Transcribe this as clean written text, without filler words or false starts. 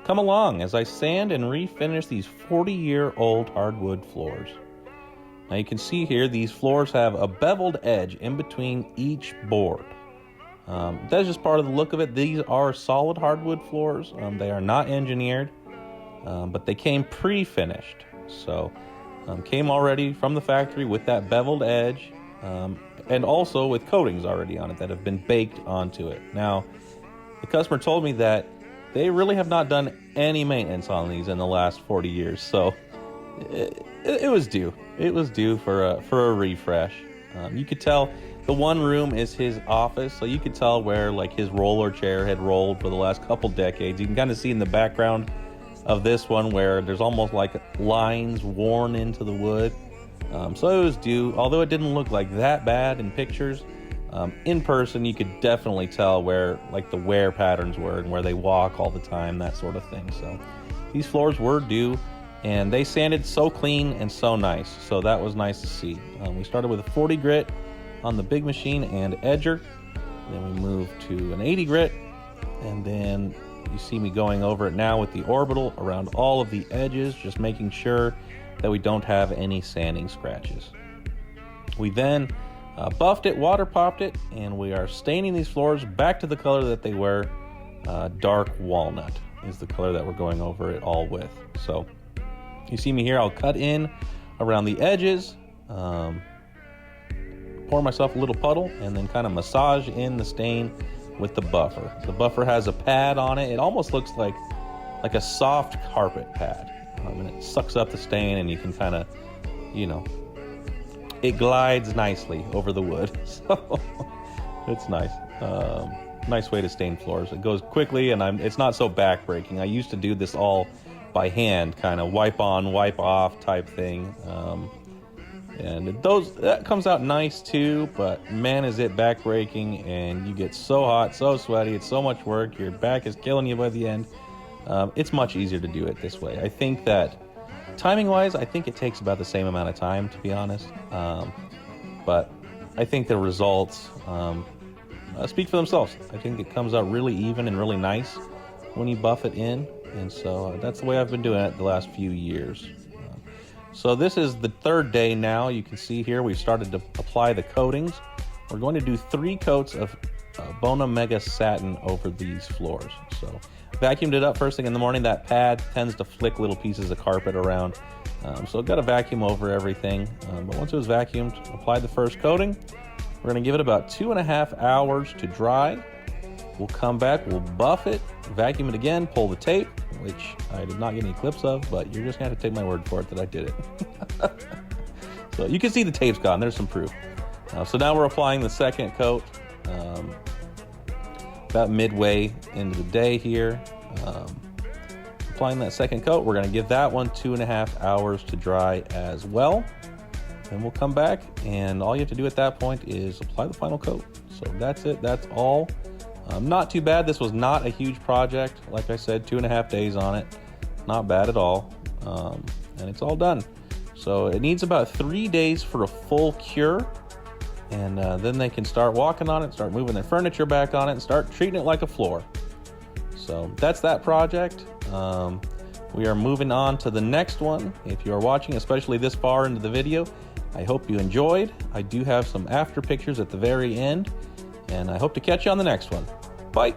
Come along as I sand and refinish these 40-year-old hardwood floors. Now you can see here, these floors have a beveled edge in between each board. That's just part of the look of it. These are solid hardwood floors. They are not engineered, but they came pre-finished. So came already from the factory with that beveled edge, and also with coatings already on it that have been baked onto it. Now, the customer told me that they really have not done any maintenance on these in the last 40 years. So it was due. It was due for a refresh. You could tell the one room is his office, so you could tell where like his roller chair had rolled for the last couple decades. You can kind of see in the background of this one where there's almost like lines worn into the wood. So it was due, although it didn't look like that bad in pictures. In person, you could definitely tell where like the wear patterns were and where they walk all the time, that sort of thing. So these floors were due, and they sanded so clean and so nice. So that was nice to see. We started with a 40 grit on the big machine and edger. Then we moved to an 80 grit, and then you see me going over it now with the orbital around all of the edges, just making sure that we don't have any sanding scratches. We then buffed it, water popped it, and we are staining these floors back to the color that they were. Dark walnut is the color that we're going over it all with. So you see me here, I'll cut in around the edges, pour myself a little puddle, and then kind of massage in the stain with the buffer. The buffer has a pad on it. It almost looks like a soft carpet pad. And it sucks up the stain, and you can kind of, it glides nicely over the wood. So it's nice. Nice way to stain floors. It goes quickly, and it's not so back-breaking. I used to do this all by hand, kind of wipe on, wipe off type thing. And that comes out nice too, but man, is it back-breaking, and you get so hot, so sweaty, it's so much work, your back is killing you by the end. It's much easier to do it this way. I think that timing-wise, I think it takes about the same amount of time, to be honest. But I think the results speak for themselves. I think it comes out really even and really nice when you buff it in, and so that's the way I've been doing it the last few years. So this is the third day now. You can see here we've started to apply the coatings. We're going to do 3 coats of Bona Mega Satin over these floors. So vacuumed it up first thing in the morning. That pad tends to flick little pieces of carpet around. So I've got to vacuum over everything. But once it was vacuumed, applied the first coating. We're going to give it about 2.5 hours to dry. We'll come back, we'll buff it, vacuum it again, pull the tape, which I did not get any clips of, but you're just going to have to take my word for it that I did it. So you can see the tape's gone. There's some proof. So now we're applying the second coat about midway into the day here. Applying that second coat, we're going to give that one 2.5 hours to dry as well. Then we'll come back, and all you have to do at that point is apply the final coat. So that's it. That's all. Not too bad. This was not a huge project. Like I said, 2.5 days on it. Not bad at all. And it's all done. So it needs about 3 days for a full cure. And then they can start walking on it, start moving their furniture back on it, and start treating it like a floor. So that's that project. We are moving on to the next one. If you are watching, especially this far into the video, I hope you enjoyed. I do have some after pictures at the very end, and I hope to catch you on the next one. Bye.